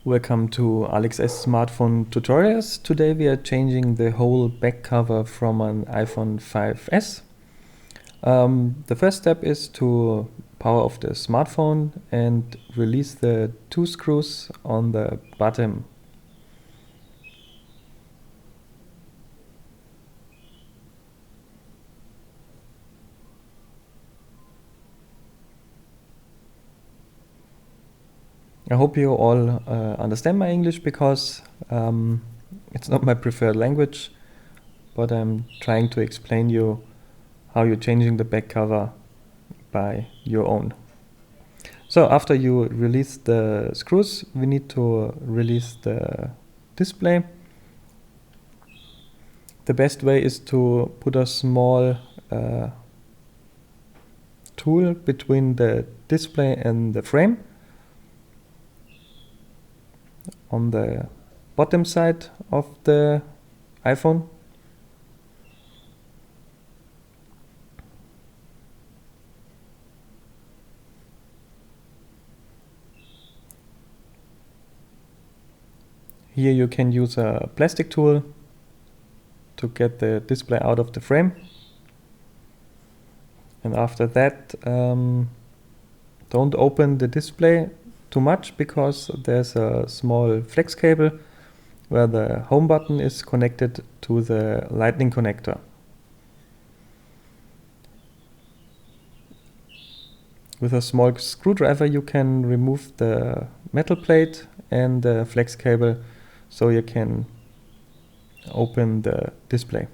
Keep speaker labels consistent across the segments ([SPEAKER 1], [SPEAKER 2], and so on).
[SPEAKER 1] Welcome to AlexS Smartphone Tutorials. Today we are changing the whole back cover from an iPhone 5S. The first step is to power off the smartphone and release the two screws on the bottom. I hope you all understand my English because it's not my preferred language, but I'm trying to explain you how you're changing the back cover by your own. So after you release the screws, we need to release the display. The best way is to put a small tool between the display and the frame on the bottom side of the iPhone. Here you can use a plastic tool to get the display out of the frame. And after that, don't open the display too much because there's a small flex cable where the home button is connected to the lightning connector. With a small screwdriver you can remove the metal plate and the flex cable so you can open the display.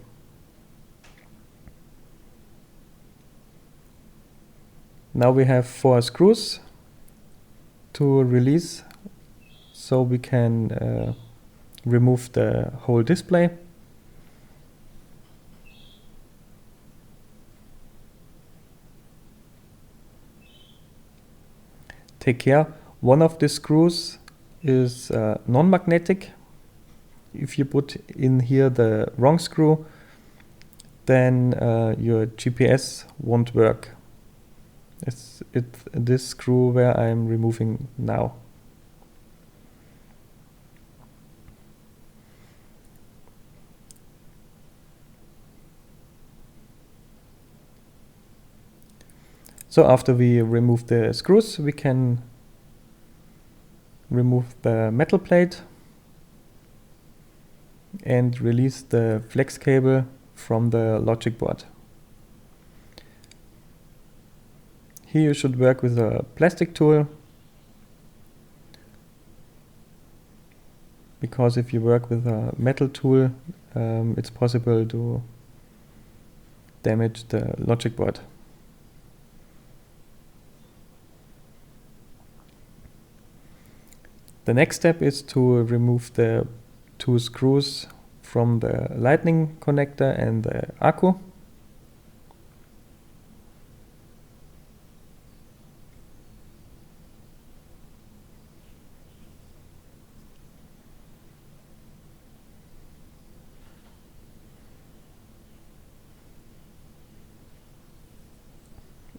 [SPEAKER 1] Now we have 4 screws to release, so we can remove the whole display. Take care, one of the screws is non-magnetic. If you put in here the wrong screw, then your GPS won't work. It's this screw where I'm removing now. So after we remove the screws, we can remove the metal plate and release the flex cable from the logic board. Here you should work with a plastic tool, because if you work with a metal tool, it's possible to damage the logic board. The next step is to remove the 2 screws from the lightning connector and the accu.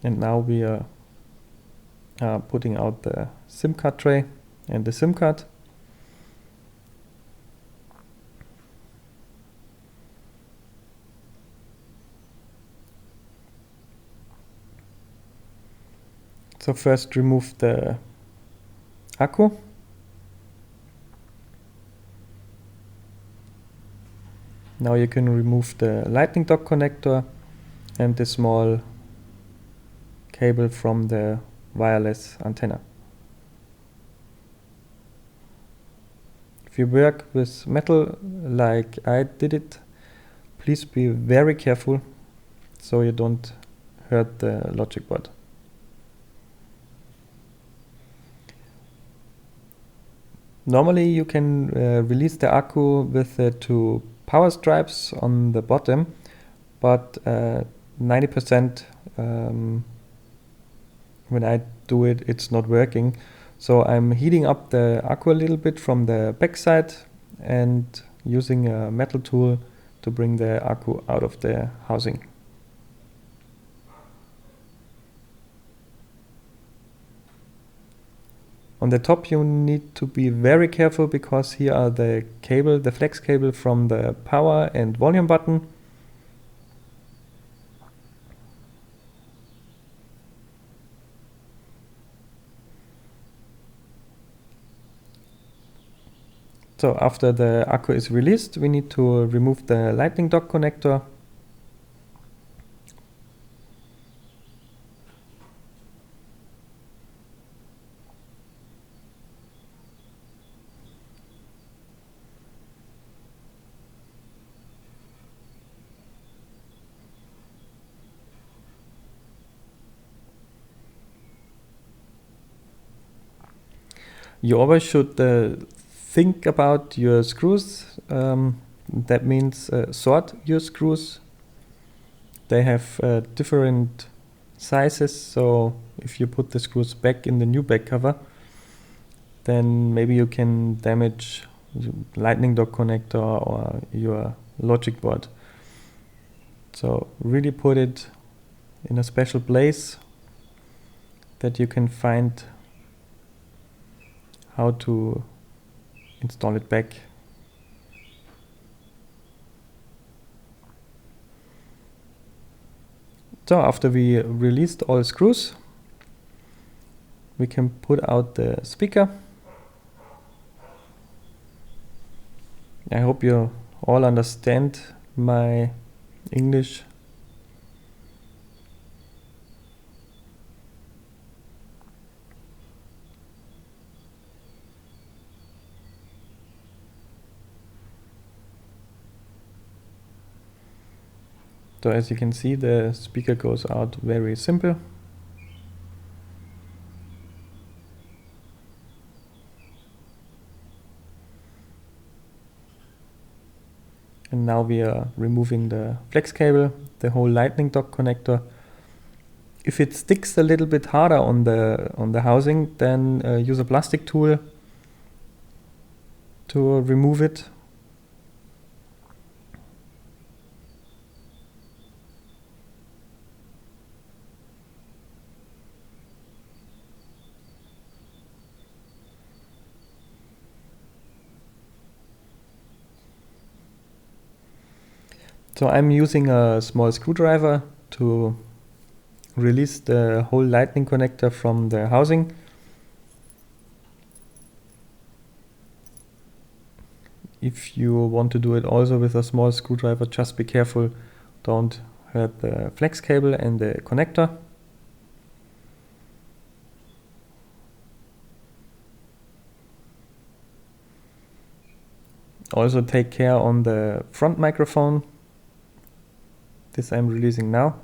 [SPEAKER 1] And now we are putting out the SIM card tray and the SIM card. So first remove the accu. Now you can remove the lightning dock connector and the small cable from the wireless antenna. If you work with metal like I did it, please be very careful so you don't hurt the logic board. Normally you can release the accu with the 2 power stripes on the bottom, but 90% when I do it, it's not working. So I'm heating up the accu a little bit from the back side and using a metal tool to bring the accu out of the housing. On the top you need to be very careful because here are the flex cable from the power and volume button. So after the accu is released, we need to remove the lightning dock connector. You always should think about your screws. That means sort your screws. They have different sizes, so if you put the screws back in the new back cover, then maybe you can damage lightning dock connector or your logic board. So really put it in a special place that you can find how to install it back. So after we released all screws, we can put out the speaker. I hope you all understand my English. So as you can see, the speaker goes out very simple. And now we are removing the flex cable, the whole lightning dock connector. If it sticks a little bit harder on the housing, then use a plastic tool to remove it. So I'm using a small screwdriver to release the whole lightning connector from the housing. If you want to do it also with a small screwdriver, just be careful, don't hurt the flex cable and the connector. Also take care on the front microphone. This I'm releasing now.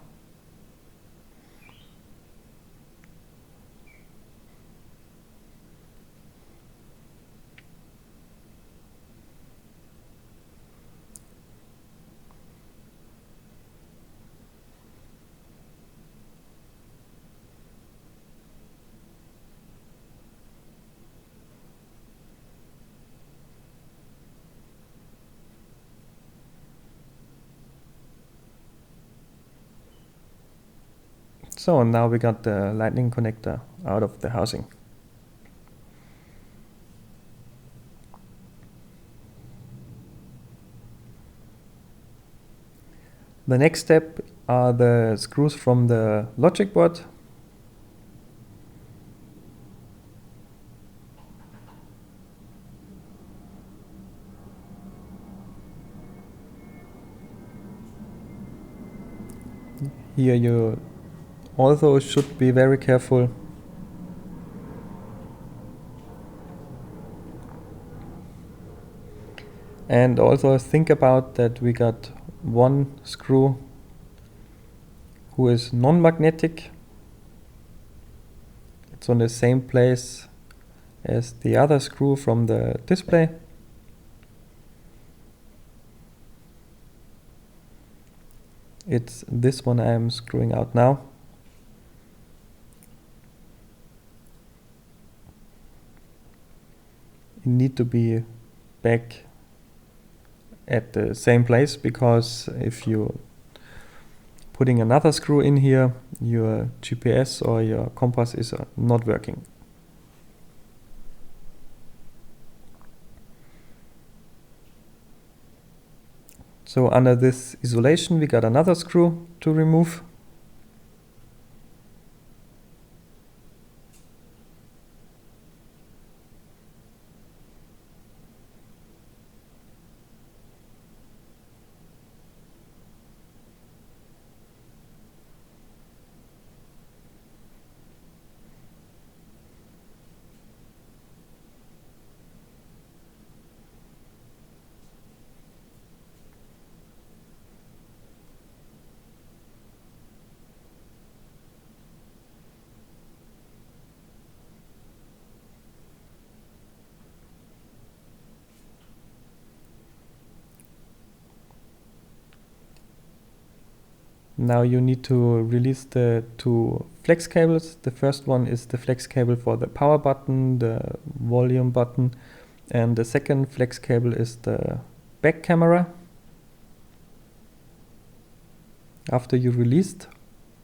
[SPEAKER 1] So now we got the lightning connector out of the housing. The next step are the screws from the logic board. Here you also should be very careful. And also think about that we got one screw who is non-magnetic. It's on the same place as the other screw from the display. It's this one I'm screwing out now. You need to be back at the same place, because if you putting another screw in here, your GPS or your compass is not working. So under this isolation we got another screw to remove. Now you need to release the two flex cables. The first one is the flex cable for the power button, the volume button, and the second flex cable is the back camera. After you released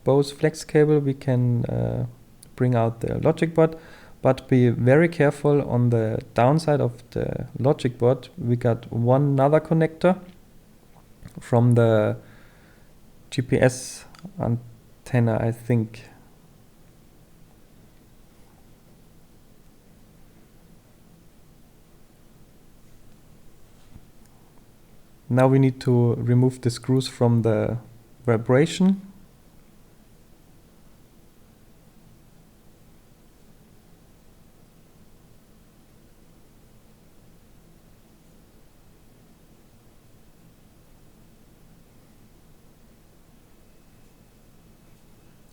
[SPEAKER 1] both flex cable, we can bring out the logic board, but be very careful. On the downside of the logic board we got one other connector from the GPS antenna, I think. Now we need to remove the screws from the vibration.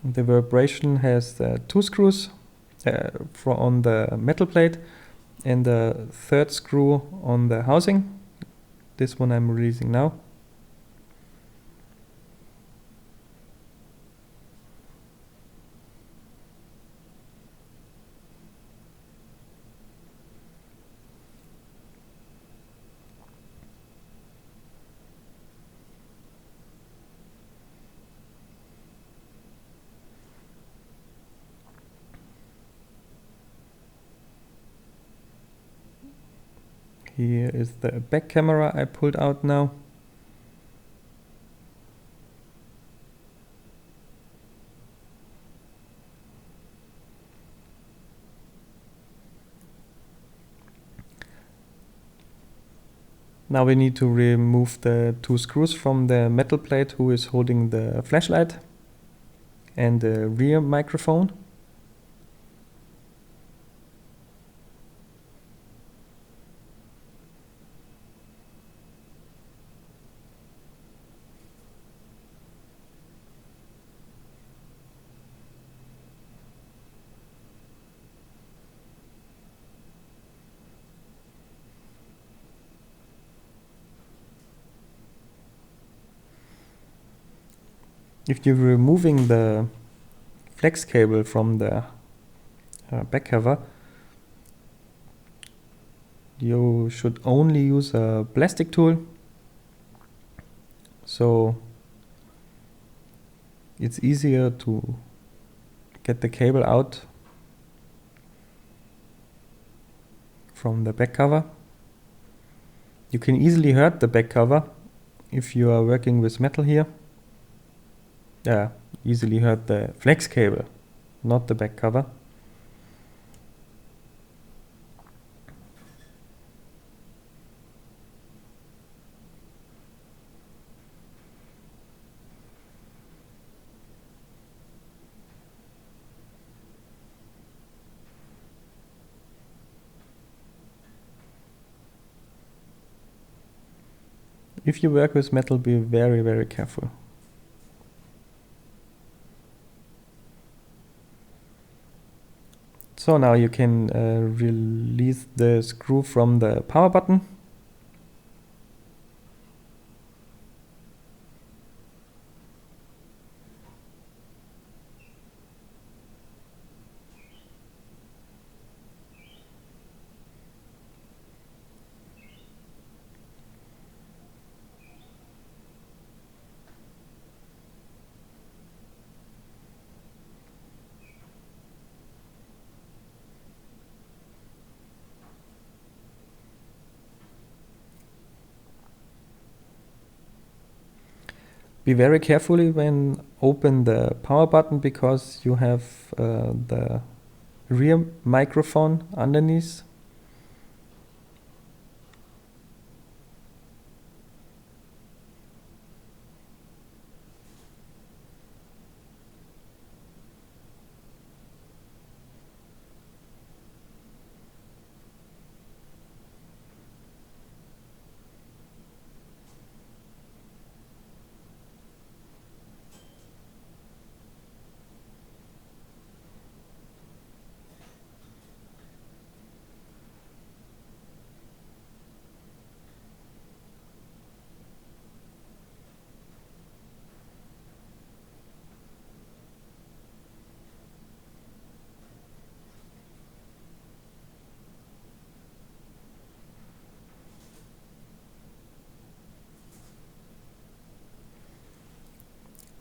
[SPEAKER 1] The vibration has two screws on the metal plate and the third screw on the housing. This one I'm releasing now. Here is the back camera I pulled out now. Now we need to remove the two screws from the metal plate who is holding the flashlight and the rear microphone. If you're removing the flex cable from the back cover, you should only use a plastic tool, so it's easier to get the cable out from the back cover. You can easily hurt the back cover if you are working with metal here. Easily hurt the flex cable, not the back cover. If you work with metal, be very, very careful. So now you can release the screw from the power button. Be very carefully when open the power button, because you have the rear microphone underneath.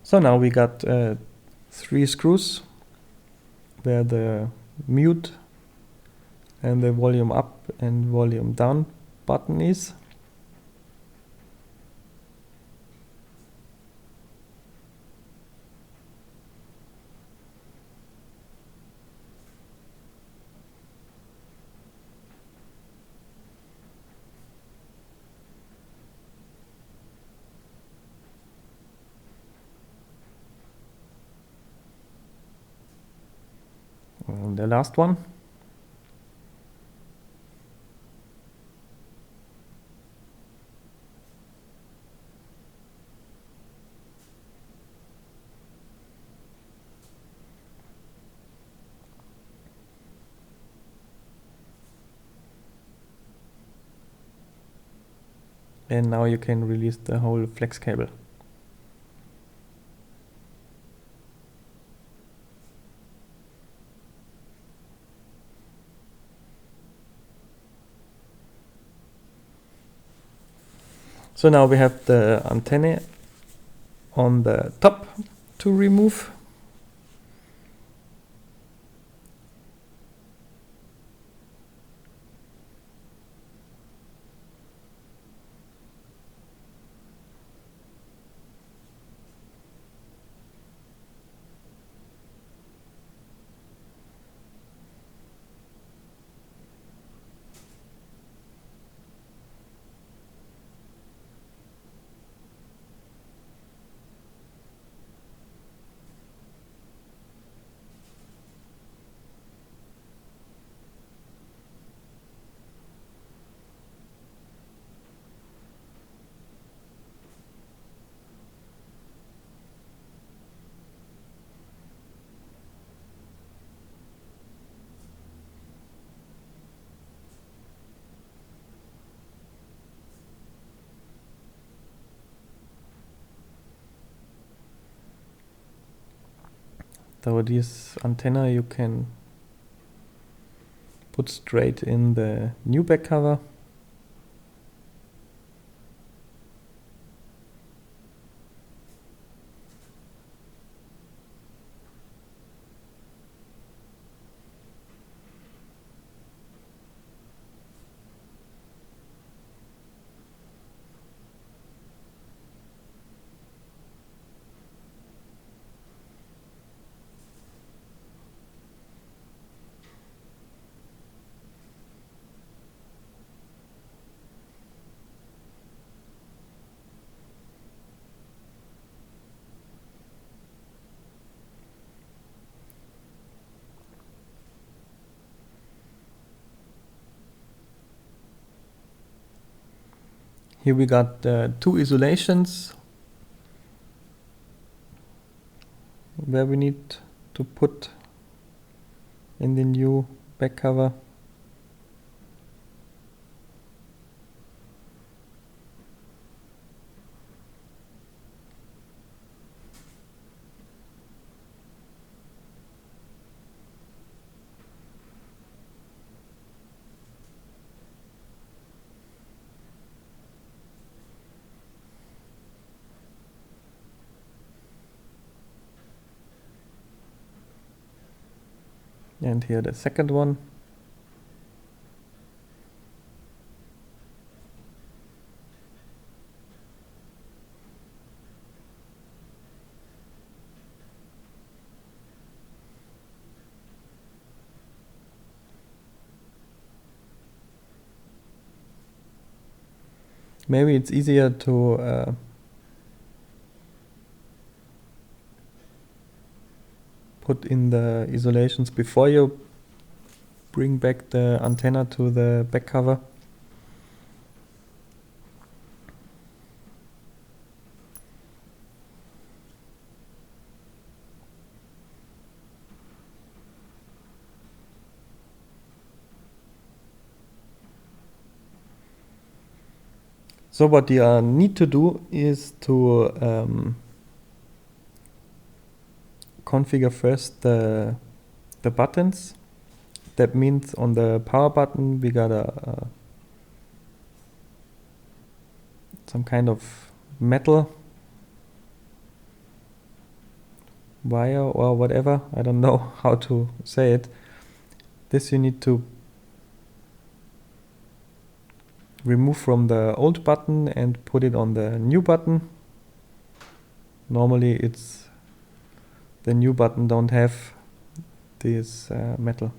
[SPEAKER 1] So now we got 3 screws where the mute and the volume up and volume down button is. And the last one. And now you can release the whole flex cable. So now we have the antenna on the top to remove. So this antenna you can put straight in the new back cover. Here we got 2 isolations where we need to put in the new back cover. And here the second one. Maybe it's easier to put in the isolations before you bring back the antenna to the back cover. So what you need to do is to configure first the buttons. That means on the power button we got some kind of metal wire or whatever. I don't know how to say it. This you need to remove from the old button and put it on the new button. Normally it's the new button don't have this metal.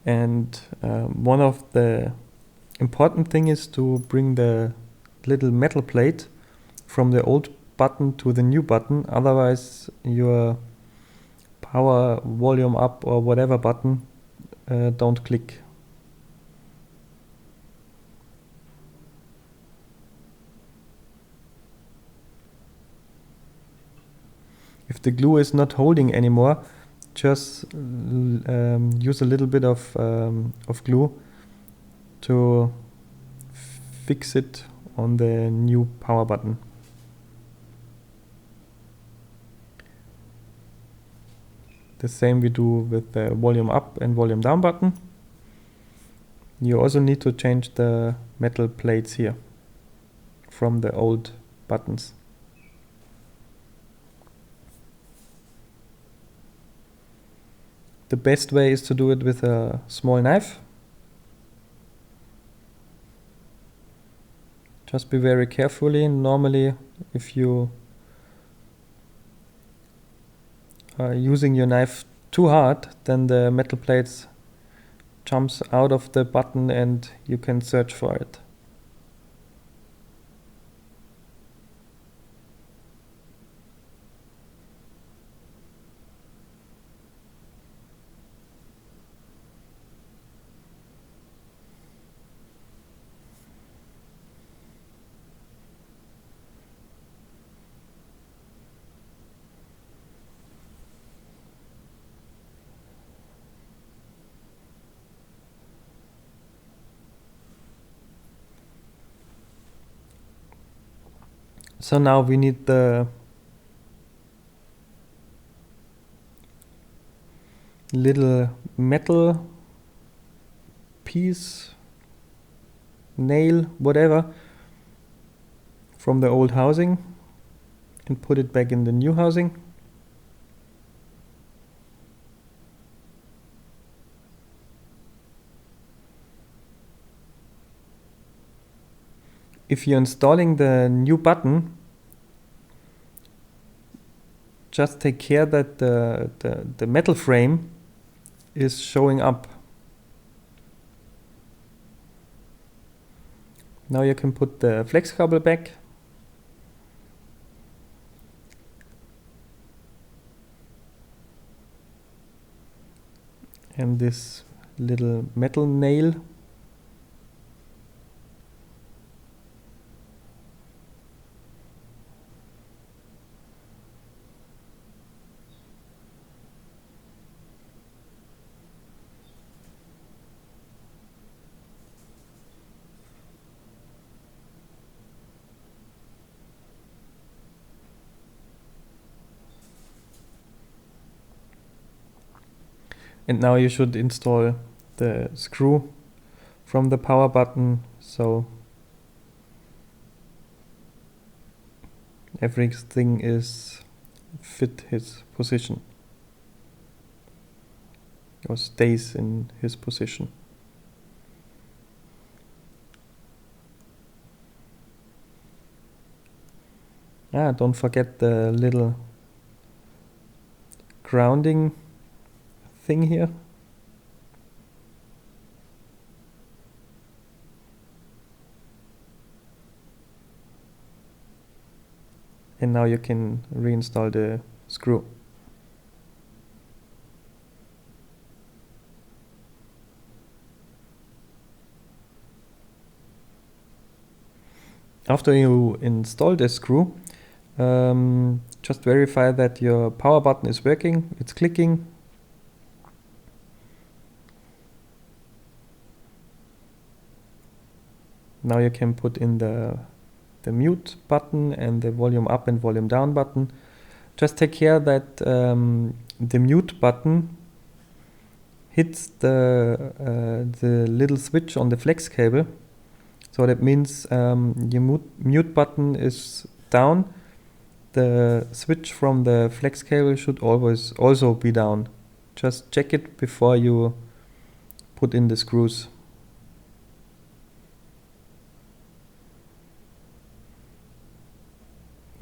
[SPEAKER 1] And one of the important thing is to bring the little metal plate from the old button to the new button, otherwise your power, volume up or whatever button don't click. If the glue is not holding anymore, just use a little bit of glue to fix it on the new power button. The same we do with the volume up and volume down button. You also need to change the metal plates here from the old buttons. The best way is to do it with a small knife. Just be very carefully. Normally, if you are using your knife too hard, then the metal plates jumps out of the button and you can search for it. So now we need the little metal piece, nail, whatever, from the old housing and put it back in the new housing. If you're installing the new button, just take care that the metal frame is showing up. Now you can put the flex cable back. And this little metal nail. And now you should install the screw from the power button, so everything is fit his position or stays in his position. Don't forget the little grounding thing here. And now you can reinstall the screw. After you install the screw, just verify that your power button is working, it's clicking. Now you can put in the mute button and the volume up and volume down button. Just take care that the mute button hits the little switch on the flex cable. So that means your mute button is down. The switch from the flex cable should always also be down. Just check it before you put in the screws.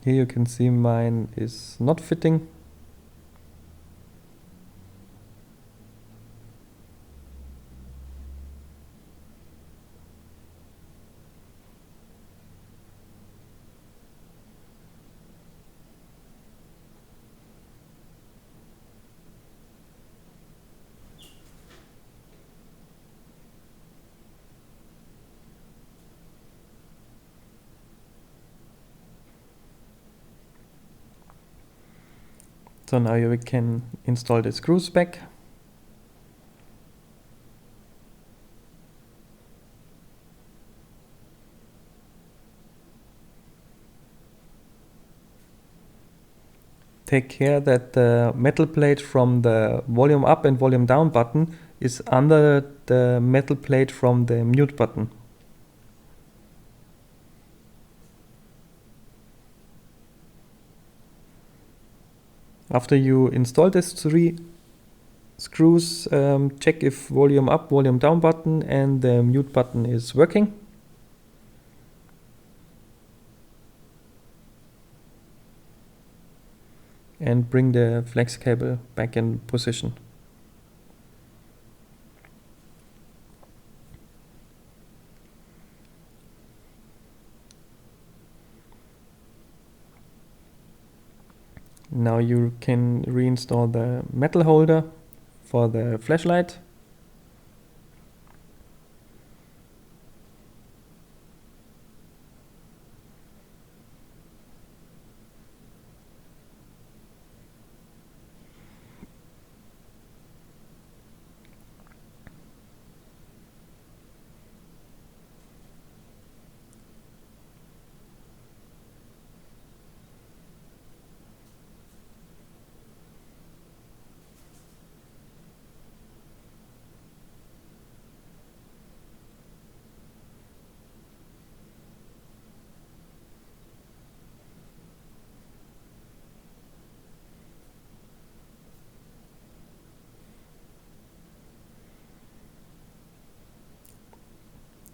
[SPEAKER 1] Here you can see mine is not fitting. So now we can install the screws back. Take care that the metal plate from the volume up and volume down button is under the metal plate from the mute button. After you install these 3 screws, check if volume up, volume down button and the mute button is working. And bring the flex cable back in position. Now you can reinstall the metal holder for the flashlight.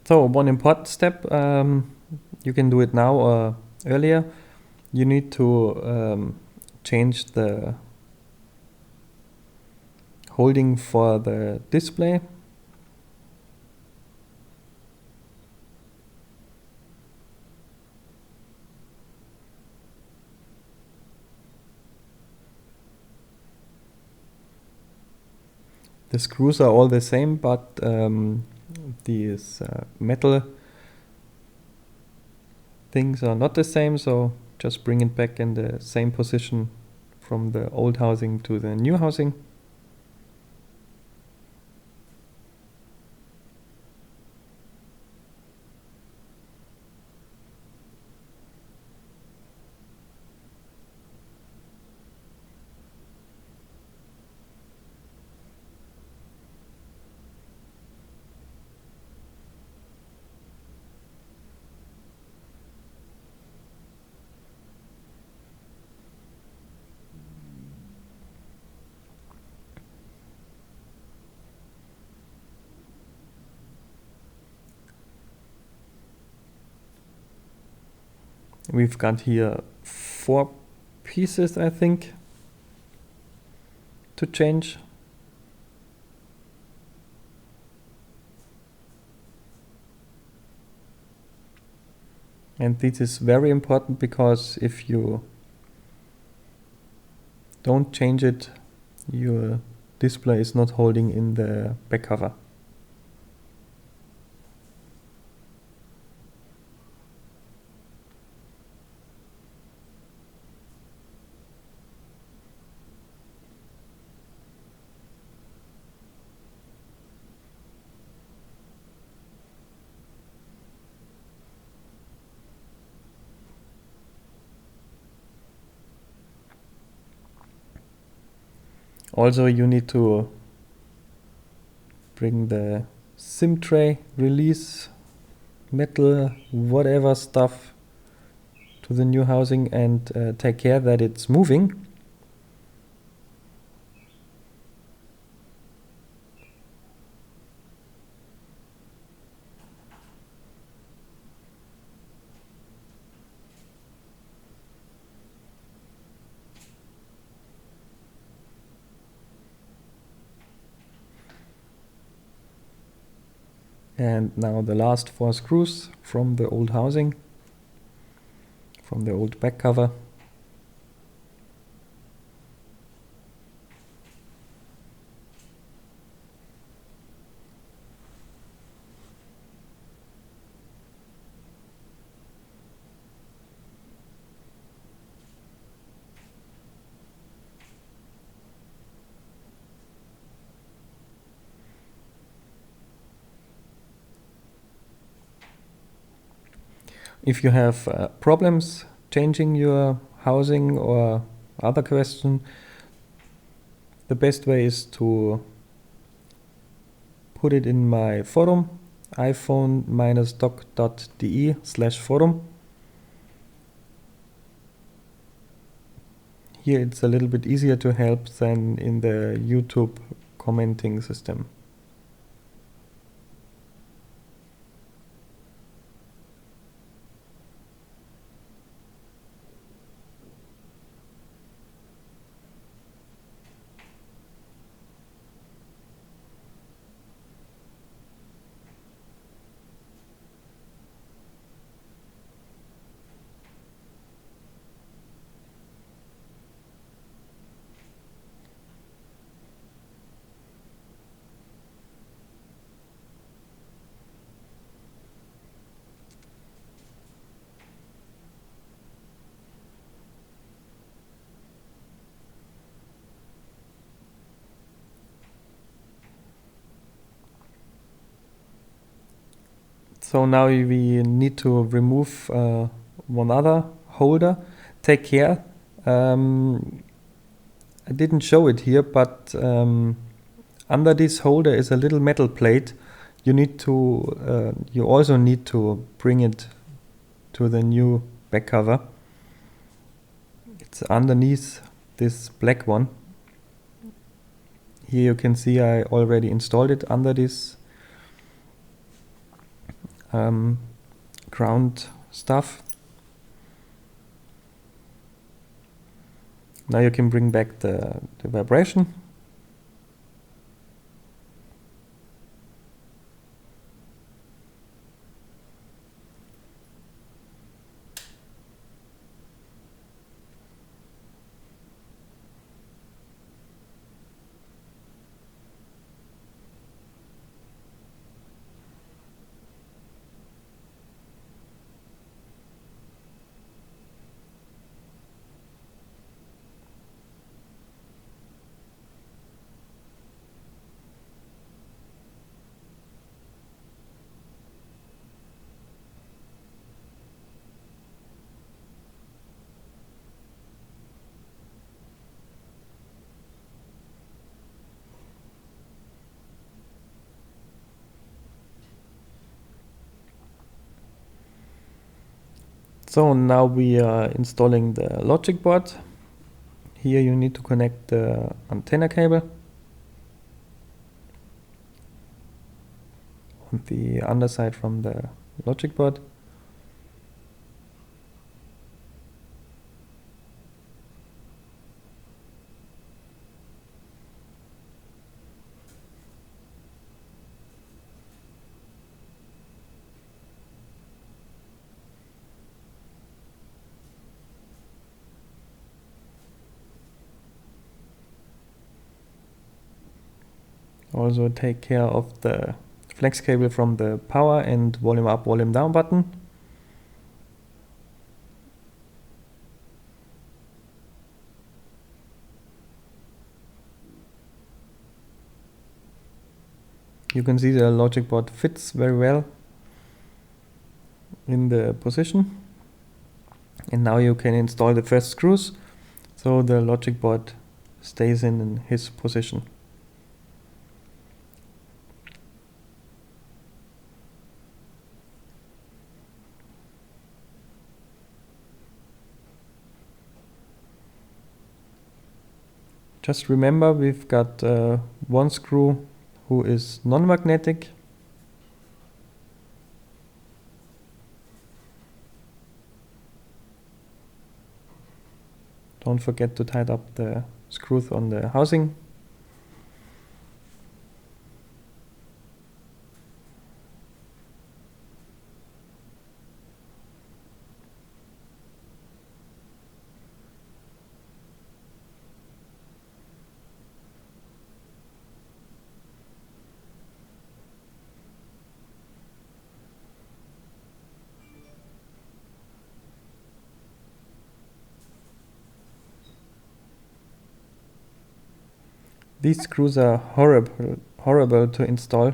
[SPEAKER 1] So one important step, you can do it now or earlier. You need to change the holding for the display. The screws are all the same, but these metal things are not the same, so just bring it back in the same position from the old housing to the new housing. We've got here 4 pieces, I think, to change. And this is very important because if you don't change it, your display is not holding in the back cover. Also, you need to bring the SIM tray, release, metal, whatever stuff to the new housing and take care that it's moving. And now the last 4 screws from the old housing, from the old back cover. If you have problems changing your housing or other question, the best way is to put it in my forum, iphone-doc.de/forum. Here it's a little bit easier to help than in the YouTube commenting system. So now we need to remove one other holder. Take care. I didn't show it here, but under this holder is a little metal plate. You also need to bring it to the new back cover. It's underneath this black one. Here you can see I already installed it under this ground stuff. Now you can bring back the vibration. So now we are installing the logic board. Here you need to connect the antenna cable on the underside from the logic board. Also take care of the flex cable from the power and volume up, volume down button. You can see the logic board fits very well in the position. And now you can install the first screws, so the logic board stays in his position. Just remember, we've got one screw who is non-magnetic. Don't forget to tighten up the screws on the housing. These screws are horrible to install.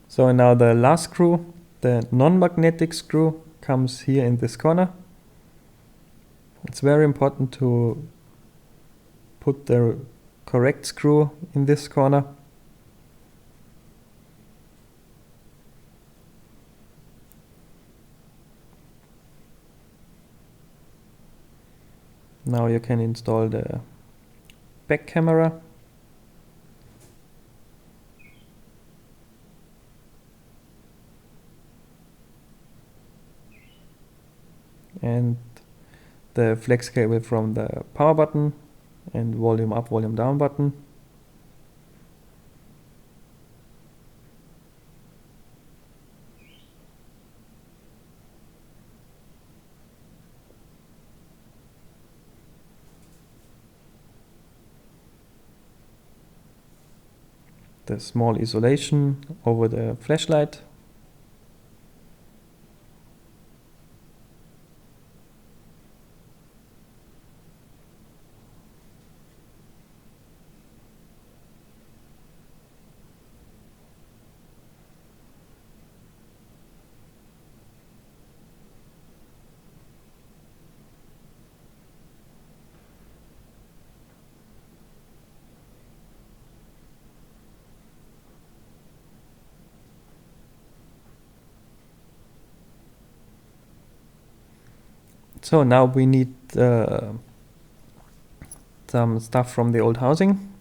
[SPEAKER 1] So now the last screw, the non-magnetic screw, comes here in this corner. It's very important to put the correct screw in this corner. Now you can install the back camera. And the flex cable from the power button and volume up, volume down button. The small isolation over the flashlight. So now we need some stuff from the old housing,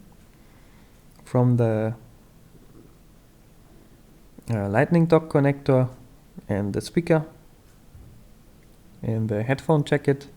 [SPEAKER 1] from the lightning dock connector and the speaker and the headphone jacket.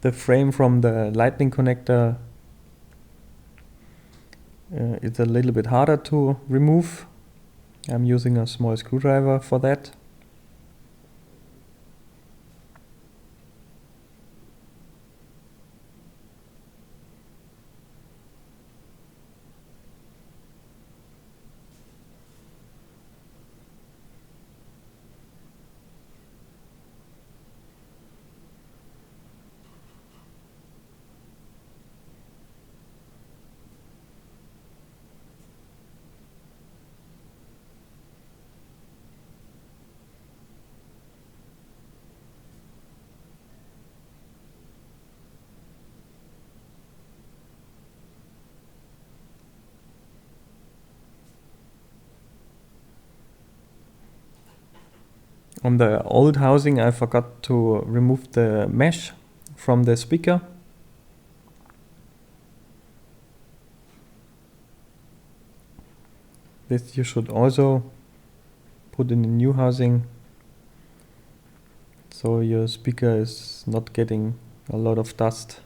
[SPEAKER 1] The frame from the lightning connector is a little bit harder to remove. I'm using a small screwdriver for that. On the old housing, I forgot to remove the mesh from the speaker. This you should also put in the new housing, so your speaker is not getting a lot of dust.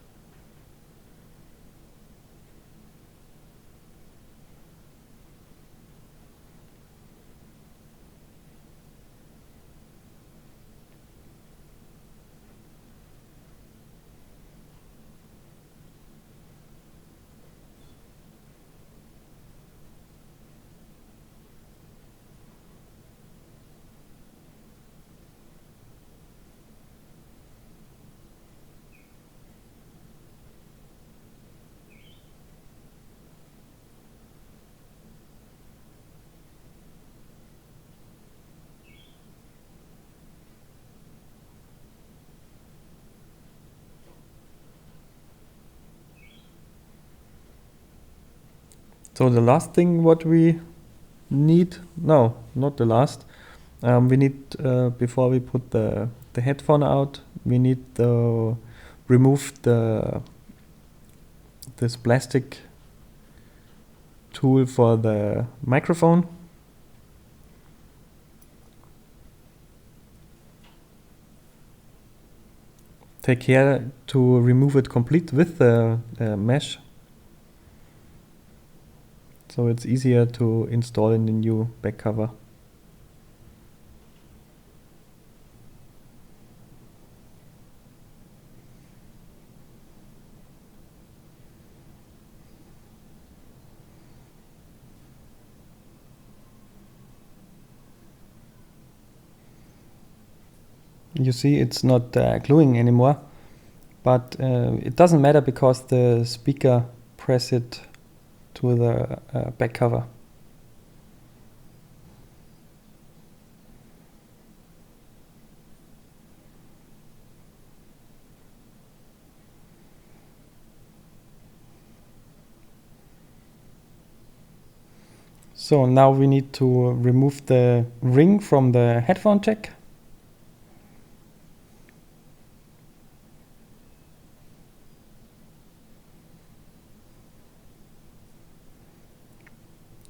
[SPEAKER 1] So the last thing what we need, no, not the last, we need, before we put the headphone out, we need to remove this plastic tool for the microphone. Take care to remove it complete with the mesh, so it's easier to install in the new back cover. You see it's not gluing anymore, but it doesn't matter because the speaker press it to the back cover. So now we need to remove the ring from the headphone jack.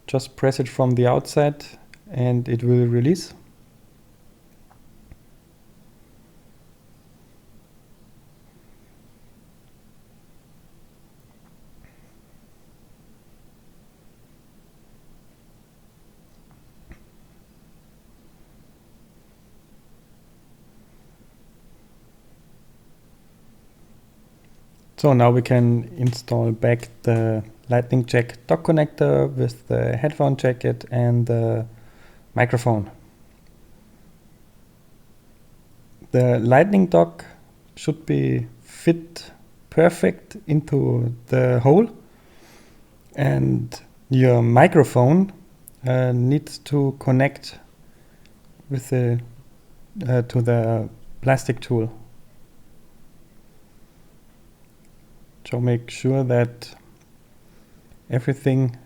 [SPEAKER 1] Just press it from the outside and it will release. So now we can install back the lightning jack dock connector with the headphone jacket and the microphone. The lightning dock should be fit perfect into the hole, and your microphone needs to connect with the to the plastic tool. So make sure that everything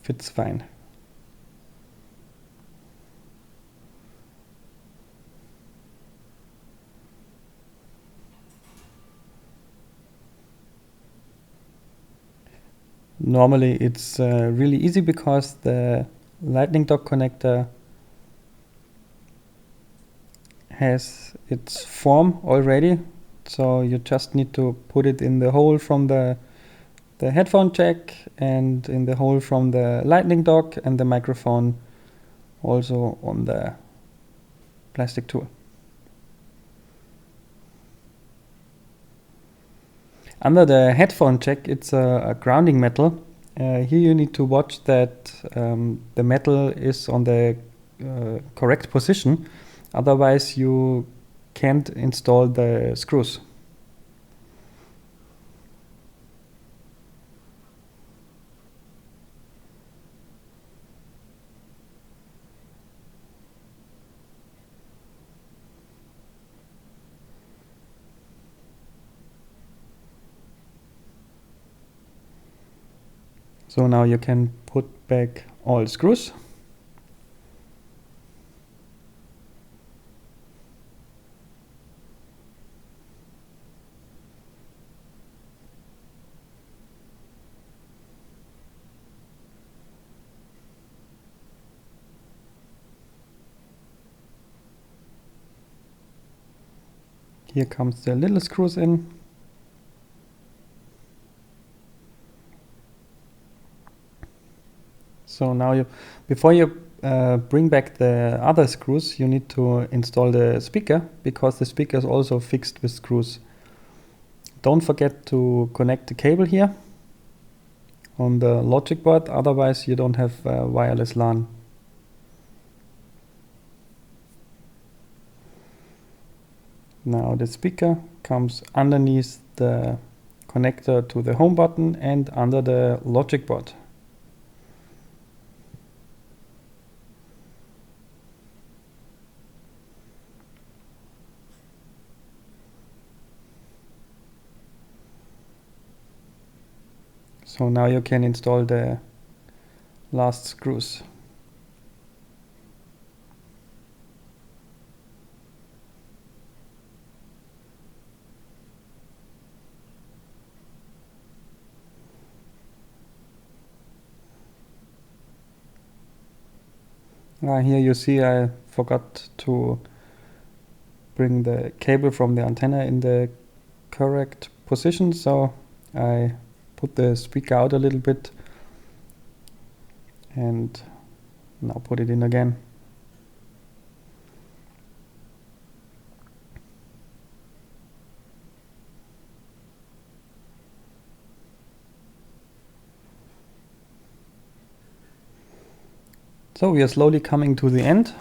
[SPEAKER 1] fits fine. Normally it's really easy because the lightning dock connector has its form already, so you just need to put it in the hole from the headphone jack and in the hole from the lightning dock, and the microphone also on the plastic tool. Under the headphone jack, it's a grounding metal. Here you need to watch that the metal is on the correct position, otherwise you can't install the screws. So now you can put back all screws. Here comes the little screws in. So now before you bring back the other screws, you need to install the speaker, because the speaker is also fixed with screws. Don't forget to connect the cable here on the logic board, otherwise you don't have wireless LAN. Now the speaker comes underneath the connector to the home button and under the logic board. So now you can install the last screws. Here you see I forgot to bring the cable from the antenna in the correct position, so I put the speaker out a little bit and now put it in again. So we are slowly coming to the end.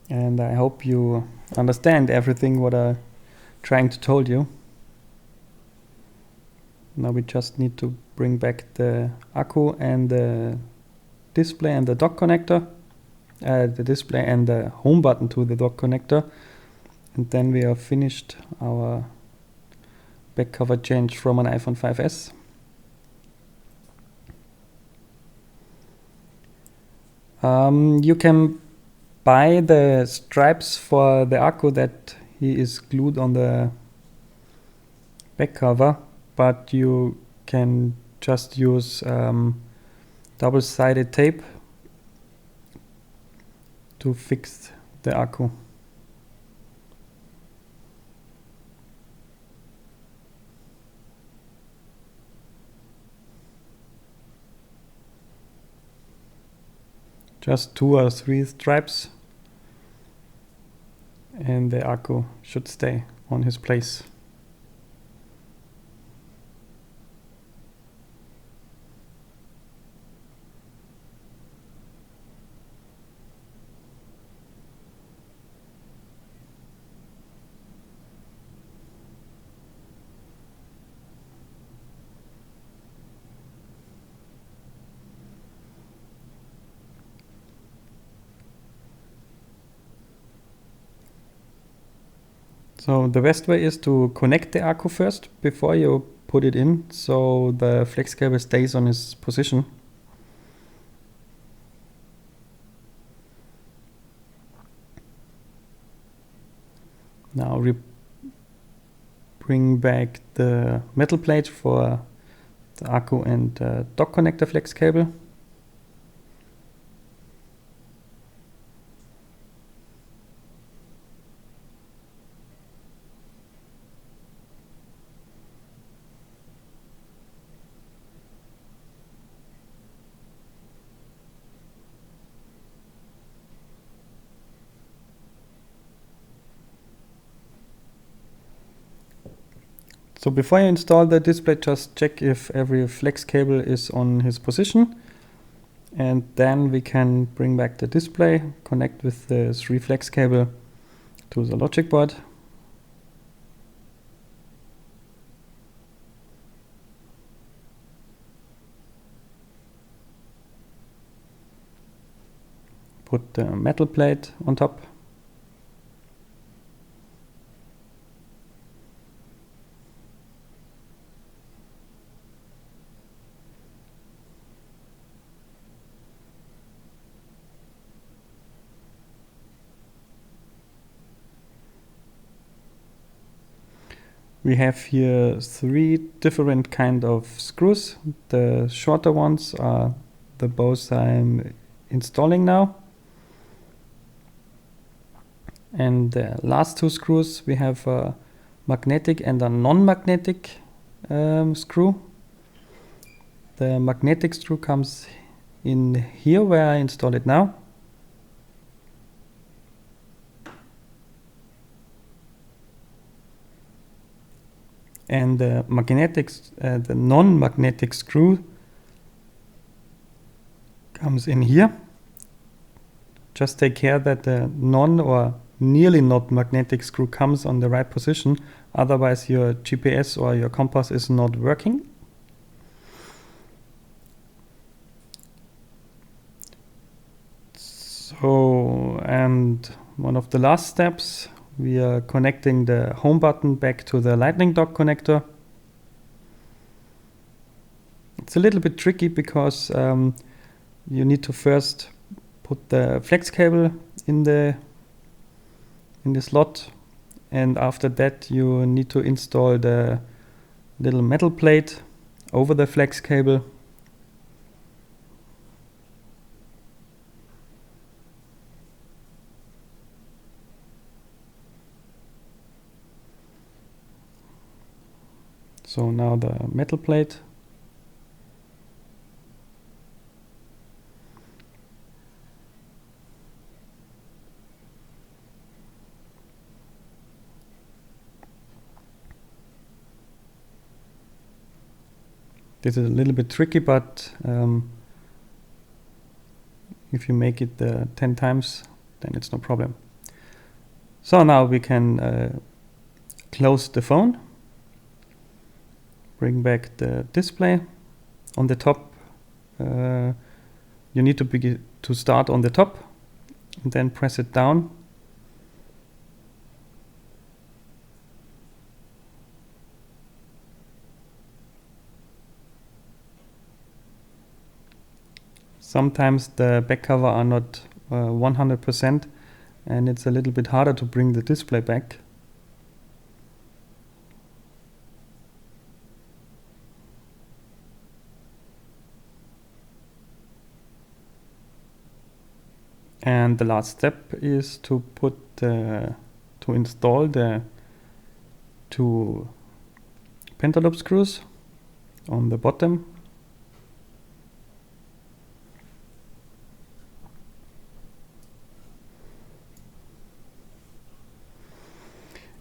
[SPEAKER 1] And I hope you understand everything what I'm trying to tell you. Now we just need to bring back the accu and the display and the dock connector, the display and the home button to the dock connector, and then we have finished our back cover change from an iPhone 5S. You can buy the stripes for the accu that he is glued on the back cover, but you can just use double-sided tape to fix the accu. Just 2 or 3 stripes and the accu should stay on his place. So the best way is to connect the accu first before you put it in, so the flex cable stays on its position. Now we bring back the metal plate for the accu and dock connector flex cable. So before you install the display, just check if every flex cable is on his position, and then we can bring back the display, connect with the 3 flex cable to the logic board. Put the metal plate on top. We have here 3 different kind of screws. The shorter ones are the both I'm installing now. And the last two screws, we have a magnetic and a non-magnetic screw. The magnetic screw comes in here where I install it now. And the non-magnetic screw comes in here. Just take care that the non or nearly not magnetic screw comes on the right position, otherwise your GPS or your compass is not working. So, and one of the last steps, we are connecting the home button back to the lightning dock connector. It's a little bit tricky because you need to first put the flex cable in the slot, and after that you need to install the little metal plate over the flex cable. So now the metal plate. This is a little bit tricky, but if you make it 10 times, then it's no problem. So now we can close the phone, bring back the display. On the top, you need to start on the top and then press it down. Sometimes the back cover are not 100% and it's a little bit harder to bring the display back. And the last step is to install the two pentalobe screws on the bottom.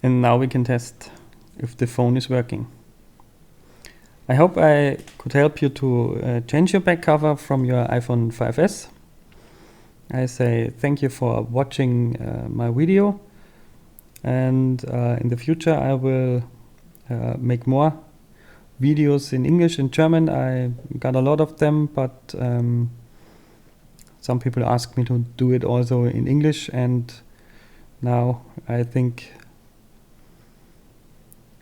[SPEAKER 1] And now we can test if the phone is working. I hope I could help you to change your back cover from your iPhone 5S. I say thank you for watching my video, and in the future I will make more videos in English and German. I got a lot of them, but some people ask me to do it also in English, and now I think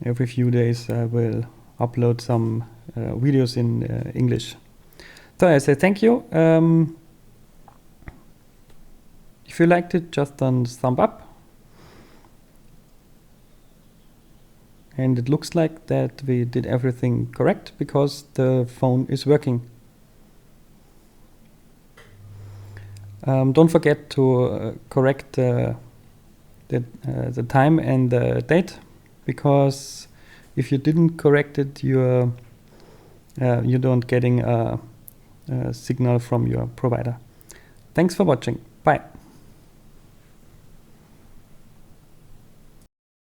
[SPEAKER 1] every few days I will upload some videos in English. So I say thank you. If you liked it, just a thumb up. And it looks like that we did everything correct because the phone is working. Don't forget to correct the time and the date, because if you didn't correct it, you don't getting a signal from your provider. Thanks for watching. Bye.